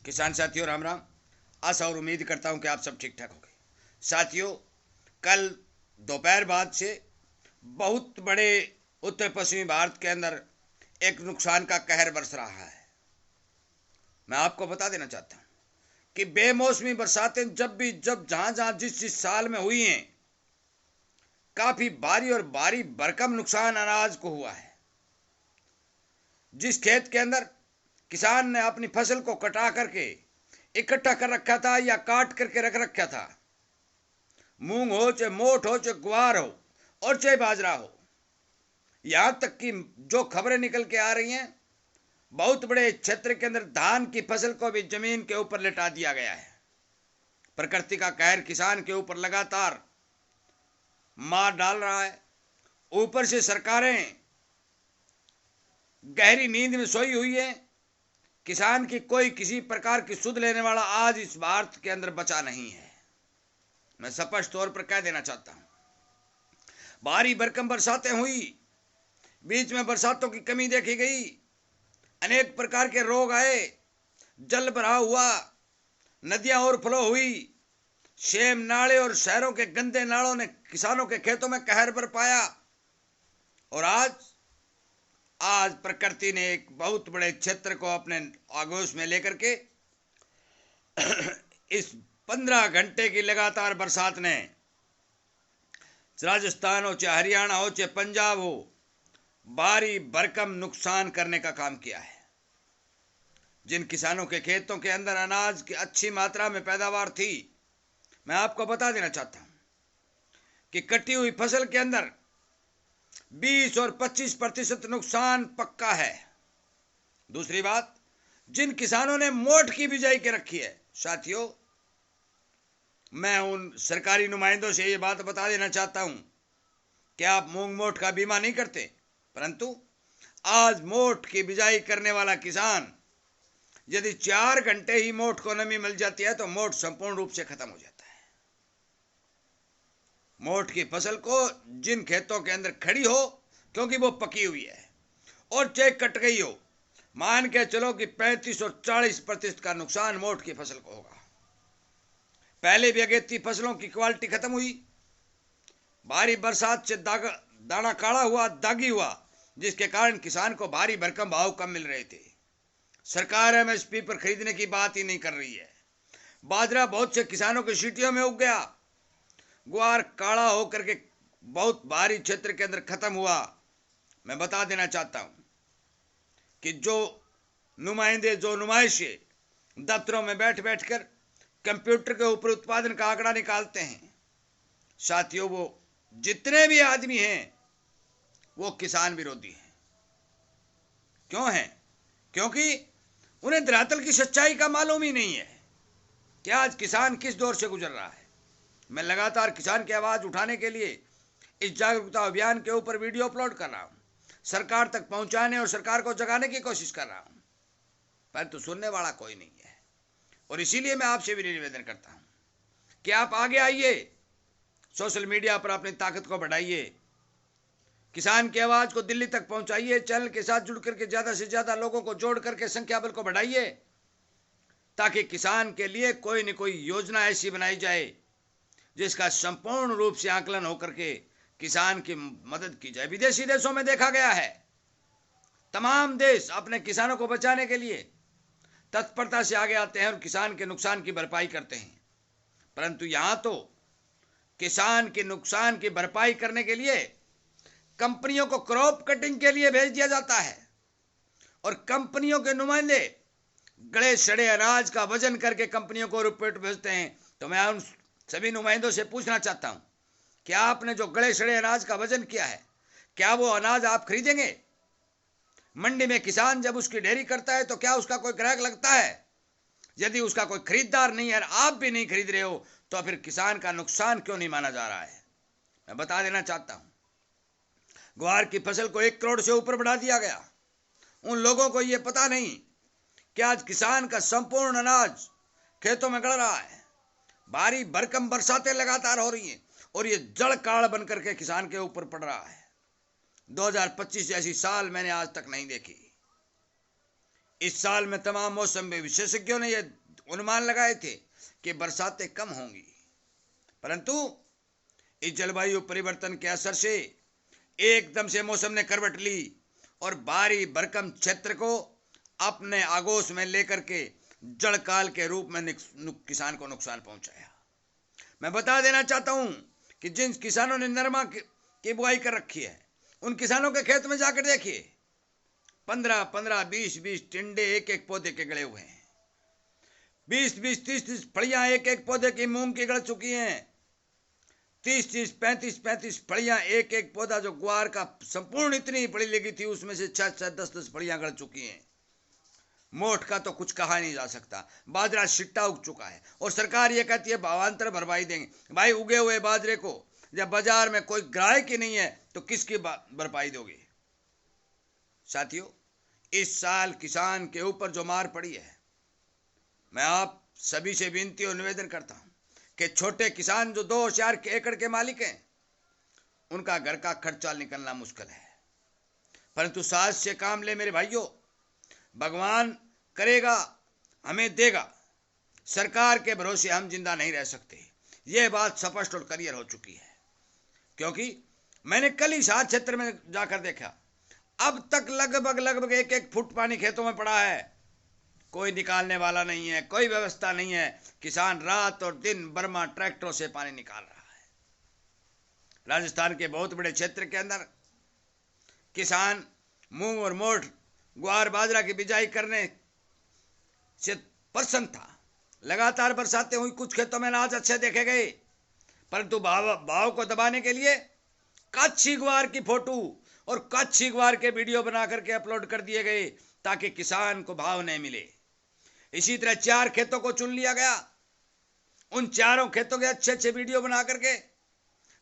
किसान साथियों राम राम। आशा और उम्मीद करता हूं कि आप सब ठीक ठाक होंगे। साथियों, कल दोपहर बाद से बहुत बड़े उत्तर पश्चिमी भारत के अंदर एक नुकसान का कहर बरस रहा है। मैं आपको बता देना चाहता हूं कि बेमौसमी बरसातें जब जहां जहां जिस साल में हुई हैं, काफी भारी और भारी भरकम नुकसान अनाज को हुआ है। जिस खेत के अंदर किसान ने अपनी फसल को कटा करके इकट्ठा कर रखा था या काट करके रख रखा था, मूंग हो चाहे मोठ हो चाहे ग्वार हो और चाहे बाजरा हो, यहां तक कि जो खबरें निकल के आ रही हैं, बहुत बड़े क्षेत्र के अंदर धान की फसल को भी जमीन के ऊपर लिटा दिया गया है। प्रकृति का कहर किसान के ऊपर लगातार मार डाल रहा है। ऊपर से सरकारें गहरी नींद में सोई हुई है। किसान की कोई किसी प्रकार की सुध लेने वाला आज इस भारत के अंदर बचा नहीं है। मैं स्पष्ट तौर पर कह देना चाहता हूं, भारी भरकम बरसातें हुई, बीच में बरसातों की कमी देखी गई, अनेक प्रकार के रोग आए, जल भराव हुआ, नदियां ओवरफ्लो हुई, शेम नाले और शहरों के गंदे नालों ने किसानों के खेतों में कहर बरपाया। और आज प्रकृति ने एक बहुत बड़े क्षेत्र को अपने आगोश में लेकर के इस 15 घंटे की लगातार बरसात ने राजस्थान हो चाहे हरियाणा हो चाहे पंजाब हो, भारी भरकम नुकसान करने का काम किया है। जिन किसानों के खेतों के अंदर अनाज की अच्छी मात्रा में पैदावार थी, मैं आपको बता देना चाहता हूं कि कटी हुई फसल के अंदर 20 और 25% नुकसान पक्का है। दूसरी बात, जिन किसानों ने मोठ की बिजाई के रखी है, साथियों, मैं उन सरकारी नुमाइंदों से ये बात बता देना चाहता हूं कि आप मूंग मोठ का बीमा नहीं करते, परंतु आज मोठ की बिजाई करने वाला किसान यदि 4 घंटे ही मोठ को नमी मिल जाती है तो मोठ संपूर्ण रूप से खत्म हो जाता है। मोठ की फसल को जिन खेतों के अंदर खड़ी हो, क्योंकि वो पकी हुई है, और चाहे कट गई हो, मान के चलो कि 35 और 40% का नुकसान मोठ की फसल को होगा। पहले भी अगेती फसलों की क्वालिटी खत्म हुई, भारी बरसात से दाना काला हुआ, दागी हुआ, जिसके कारण किसान को भारी भरकम भाव कम मिल रहे थे। सरकार एमएसपी पर खरीदने की बात ही नहीं कर रही है। बाजरा बहुत से किसानों की सीटियों में उग गया, ग्वार काला होकर के बहुत भारी क्षेत्र के अंदर खत्म हुआ। मैं बता देना चाहता हूं कि जो नुमाइंदे, जो नुमाइशे दफ्तरों में बैठ बैठकर कंप्यूटर के ऊपर उत्पादन का आंकड़ा निकालते हैं, साथियों, वो जितने भी आदमी हैं वो किसान विरोधी हैं। क्यों हैं? क्योंकि उन्हें धरातल की सच्चाई का मालूम ही नहीं है कि आज किसान किस दौर से गुजर रहा है। मैं लगातार किसान की आवाज उठाने के लिए इस जागरूकता अभियान के ऊपर वीडियो अपलोड कर रहा हूं, सरकार तक पहुंचाने और सरकार को जगाने की कोशिश कर रहा हूं, परंतु सुनने वाला कोई नहीं है। और इसीलिए मैं आपसे भी निवेदन करता हूं कि आप आगे आइए, सोशल मीडिया पर अपनी ताकत को बढ़ाइए, किसान की आवाज को दिल्ली तक पहुंचाइए, चैनल के साथ जुड़ करके ज्यादा से ज्यादा लोगों को जोड़ करके संख्या बल को बढ़ाइए, ताकि किसान के लिए कोई न कोई योजना ऐसी बनाई जाए जिसका संपूर्ण रूप से आकलन होकर के किसान की मदद की जाए। विदेशी देशों में देखा गया है, तमाम देश अपने किसानों को बचाने के लिए तत्परता से आगे आते हैं और किसान के नुकसान की भरपाई करते हैं, परंतु यहां तो किसान के नुकसान की भरपाई करने के लिए कंपनियों को क्रॉप कटिंग के लिए भेज दिया जाता है और कंपनियों के नुमाइंदे गड़े सड़े अनाज का वजन करके कंपनियों को रिपोर्ट भेजते हैं। तो मैं उन सभी नुमाइंदों से पूछना चाहता हूं कि आपने जो गड़े सड़े अनाज का वजन किया है, क्या वो अनाज आप खरीदेंगे? मंडी में किसान जब उसकी ढेरी करता है तो क्या उसका कोई ग्राहक लगता है? यदि उसका कोई खरीदार नहीं है, आप भी नहीं खरीद रहे हो, तो फिर किसान का नुकसान क्यों नहीं माना जा रहा है? मैं बता देना चाहता हूं, ग्वार की फसल को 1 करोड़ से ऊपर बढ़ा दिया गया। उन लोगों को यह पता नहीं कि आज किसान का संपूर्ण अनाज खेतों में गड़ रहा है। भारी भरकम बरसातें लगातार हो रही हैं और ये जड़ काल बनकर के किसान के ऊपर पड़ रहा है। 2025 जैसी साल मैंने आज तक नहीं देखी। इस साल में तमाम मौसम विशेषज्ञों ने यह अनुमान लगाए थे कि बरसातें कम होंगी, परंतु इस जलवायु परिवर्तन के असर से एकदम से मौसम ने करवट ली और भारी भरकम क्षेत्र को अपने आगोश में लेकर के जड़काल के रूप में किसान को नुकसान पहुंचाया। मैं बता देना चाहता हूं कि जिन किसानों ने नरमा की बुआई कर रखी है, उन किसानों के खेत में जाकर देखिए, 15-15, 20-20 टिंडे एक एक पौधे के गड़े हुए हैं। 20-20, 30-30 फलियां एक एक पौधे की मूंग की गड़ चुकी हैं। 30-30, 35-35 फलियां एक एक पौधा, जो ग्वार का संपूर्ण इतनी फली लगी थी उसमें से 6-6, 10-10 फलियां गड़ चुकी हैं। मोठ का तो कुछ कहा नहीं जा सकता। बाजरा सिट्टा उग चुका है और सरकार ये कहती है भावांतर भरपाई देंगे। भाई, उगे हुए बाजरे को जब बाजार में कोई ग्राहक ही नहीं है तो किसकी भरपाई दोगे? साथियों, इस साल किसान के ऊपर जो मार पड़ी है, मैं आप सभी से विनती और निवेदन करता हूं कि छोटे किसान जो 2-4 एकड़ के मालिक हैं, उनका घर का खर्चा निकलना मुश्किल है, परंतु साहस से काम ले मेरे भाइयों। भगवान करेगा, हमें देगा। सरकार के भरोसे हम जिंदा नहीं रह सकते, यह बात स्पष्ट और क्लियर हो चुकी है, क्योंकि मैंने कल ही सात क्षेत्र में जाकर देखा, अब तक लगभग 1-1 फुट पानी खेतों में पड़ा है। कोई निकालने वाला नहीं है, कोई व्यवस्था नहीं है। किसान रात और दिन बर्मा ट्रैक्टरों से पानी निकाल रहा है। राजस्थान के बहुत बड़े क्षेत्र के अंदर किसान मूंग और मोठ, ग्वार, बाजरा की बिजाई करने से प्रसन्न था। लगातार बरसातें हुई, कुछ खेतों में अनाज अच्छे देखे गए, परंतु भाव को दबाने के लिए कच्ची ग्वार की फोटो और कच्ची ग्वार के वीडियो बना करके अपलोड कर दिए गए ताकि किसान को भाव नहीं मिले। इसी तरह 4 खेतों को चुन लिया गया, उन चारों खेतों के अच्छे वीडियो बना करके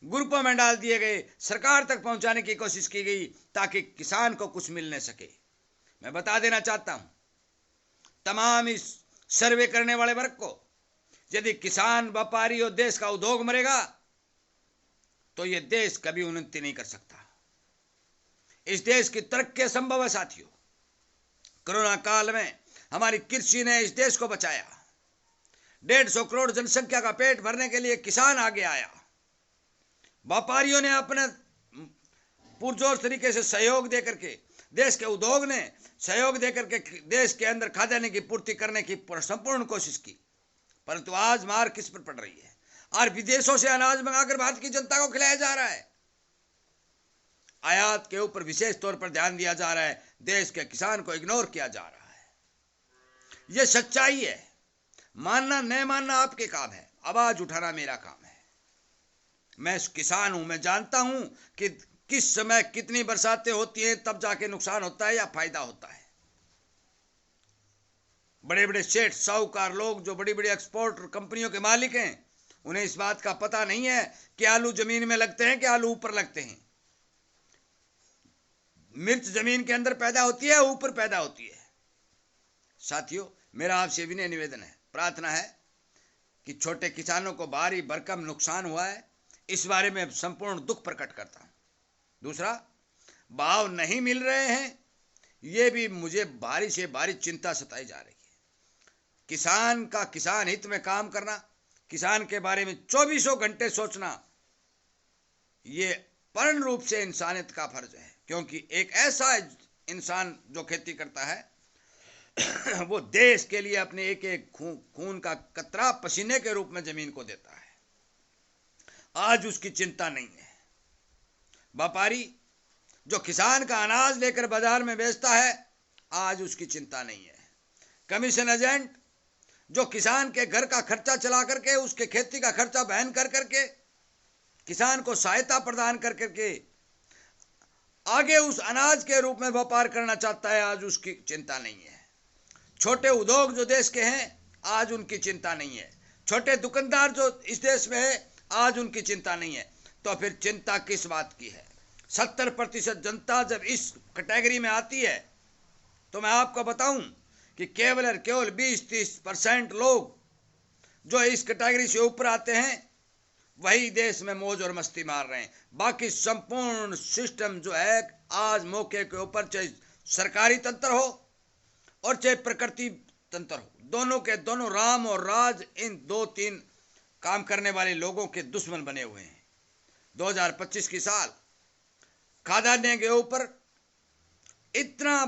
ग्रुपों में डाल दिए गए, सरकार तक पहुंचाने की कोशिश की गई ताकि किसान को कुछ मिल न सके। मैं बता देना चाहता हूं तमाम इस सर्वे करने वाले वर्ग को, यदि किसान, व्यापारी और देश का उद्योग मरेगा तो यह देश कभी उन्नति नहीं कर सकता। इस देश की तरक्की असंभव है साथियों। कोरोना काल में हमारी कृषि ने इस देश को बचाया। 150 करोड़ जनसंख्या का पेट भरने के लिए किसान आगे आया। व्यापारियों ने अपने पुरजोर तरीके से सहयोग देकर के, देश के उद्योग ने सहयोग देकर के देश के अंदर खाद्यान्न की पूर्ति करने की संपूर्ण कोशिश की, परंतु आज मार किस पर पड़ रही है? और विदेशों से अनाज मंगाकर भारत की जनता को खिलाया जा रहा है। आयात के ऊपर विशेष तौर पर ध्यान दिया जा रहा है, देश के किसान को इग्नोर किया जा रहा है। यह सच्चाई है। मानना नहीं मानना आपके काम है, आवाज उठाना मेरा काम है। मैं किसान हूं, मैं जानता हूं कि किस समय कितनी बरसातें होती हैं, तब जाके नुकसान होता है या फायदा होता है। बड़े बड़े सेठ, साहूकार लोग जो बड़ी बड़ी एक्सपोर्ट कंपनियों के मालिक हैं, उन्हें इस बात का पता नहीं है कि आलू जमीन में लगते हैं कि आलू ऊपर लगते हैं। मिर्च जमीन के अंदर पैदा होती है, ऊपर पैदा होती है। साथियों, मेरा आपसे विनय निवेदन है, प्रार्थना है कि छोटे किसानों को भारी भरकम नुकसान हुआ है, इस बारे में संपूर्ण दुख प्रकट करता हूं। दूसरा, भाव नहीं मिल रहे हैं, यह भी मुझे भारी से भारी चिंता सताई जा रही है। किसान का किसान हित में काम करना, किसान के बारे में 24 घंटे सोचना, यह पूर्ण रूप से इंसानियत का फर्ज है, क्योंकि एक ऐसा इंसान जो खेती करता है वो देश के लिए अपने एक एक खून का कतरा पसीने के रूप में जमीन को देता है। आज उसकी चिंता नहीं है। व्यापारी जो किसान का अनाज लेकर बाजार में बेचता है, आज उसकी चिंता नहीं है। कमीशन एजेंट जो किसान के घर का खर्चा चला करके, उसके खेती का खर्चा वहन कर करके किसान को सहायता प्रदान कर करके आगे उस अनाज के रूप में व्यापार करना चाहता है, आज उसकी चिंता नहीं है। छोटे उद्योग जो देश के हैं, आज उनकी चिंता नहीं है। छोटे दुकानदार जो इस देश में है, आज उनकी चिंता नहीं है। तो फिर चिंता किस बात की है? 70% जनता जब इस कैटेगरी में आती है, तो मैं आपको बताऊं कि केवल 20-30% लोग जो इस कैटेगरी से ऊपर आते हैं, वही देश में मौज और मस्ती मार रहे हैं। बाकी संपूर्ण सिस्टम जो है, आज मौके के ऊपर चाहे सरकारी तंत्र हो, और चाहे प्रकृति तंत्र हो, दोनों के दोनों राम और राज इन 2-3 काम करने वाले लोगों के दुश्मन बने हुए हैं। 2025 की साल खाद्यान्न के ऊपर इतना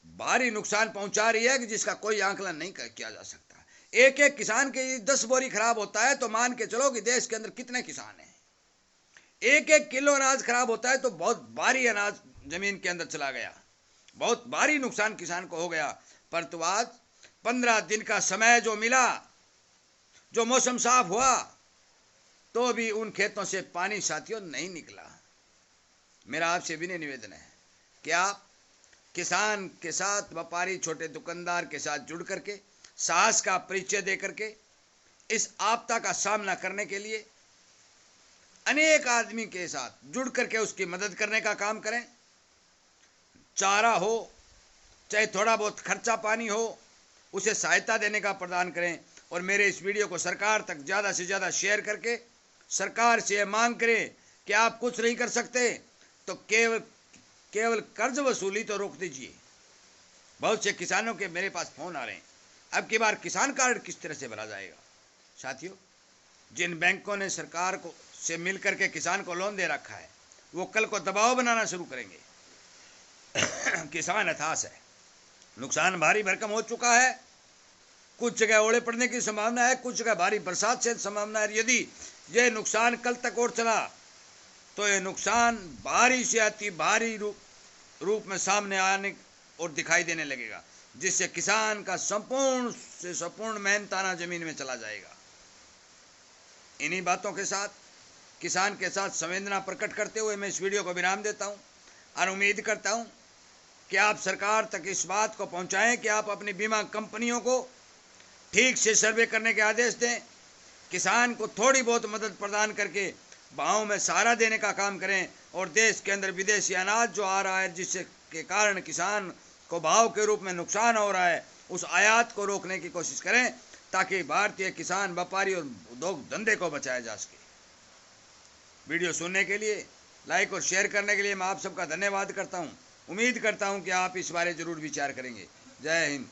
भारी नुकसान पहुंचा रही है कि जिसका कोई आंकलन नहीं किया जा सकता। एक एक किसान के 10 बोरी खराब होता है तो मान के चलो कि देश के अंदर कितने किसान हैं। एक एक किलो अनाज खराब होता है तो बहुत भारी अनाज जमीन के अंदर चला गया, बहुत भारी नुकसान किसान को हो गया। परंतु आज 15 दिन का समय जो मिला, जो मौसम साफ हुआ, तो भी उन खेतों से पानी साथियों नहीं निकला। मेरा आपसे विनय निवेदन है कि आप किसान के साथ, व्यापारी, छोटे दुकानदार के साथ जुड़ करके साहस का परिचय दे करके इस आपदा का सामना करने के लिए अनेक आदमी के साथ जुड़ करके उसकी मदद करने का काम करें। चारा हो, चाहे थोड़ा बहुत खर्चा पानी हो, उसे सहायता देने का प्रदान करें। और मेरे इस वीडियो को सरकार तक ज़्यादा से ज़्यादा शेयर करके सरकार से मांग करें कि आप कुछ नहीं कर सकते तो केवल कर्ज वसूली तो रोक दीजिए। बहुत से किसानों के मेरे पास फोन आ रहे हैं, अब की बार किसान कार्ड किस तरह से भरा जाएगा। साथियों, जिन बैंकों ने सरकार को से मिल करके किसान को लोन दे रखा है, वो कल को दबाव बनाना शुरू करेंगे। किसान हताश है, नुकसान भारी भरकम हो चुका है, कुछ जगह ओले पड़ने की संभावना है, कुछ जगह भारी बरसात से संभावना है। यदि ये नुकसान कल तक और चला तो ये नुकसान भारी से अति भारी रूप में सामने आने और दिखाई देने लगेगा, जिससे किसान का संपूर्ण से संपूर्ण मेहनताना जमीन में चला जाएगा। इन्हीं बातों के साथ, किसान के साथ संवेदना प्रकट करते हुए मैं इस वीडियो को विराम देता हूं और उम्मीद करता हूं कि आप सरकार तक इस बात को पहुंचाएं कि आप अपनी बीमा कंपनियों को ठीक से सर्वे करने के आदेश दें, किसान को थोड़ी बहुत मदद प्रदान करके भावों में सहारा देने का काम करें और देश के अंदर विदेशी अनाज जो आ रहा है, जिससे के कारण किसान को भाव के रूप में नुकसान हो रहा है, उस आयात को रोकने की कोशिश करें ताकि भारतीय किसान, व्यापारी और उद्योग धंधे को बचाया जा सके। वीडियो सुनने के लिए, लाइक और शेयर करने के लिए मैं आप सबका धन्यवाद करता हूं। उम्मीद करता हूं कि आप इस बारे जरूर विचार करेंगे। जय हिंद।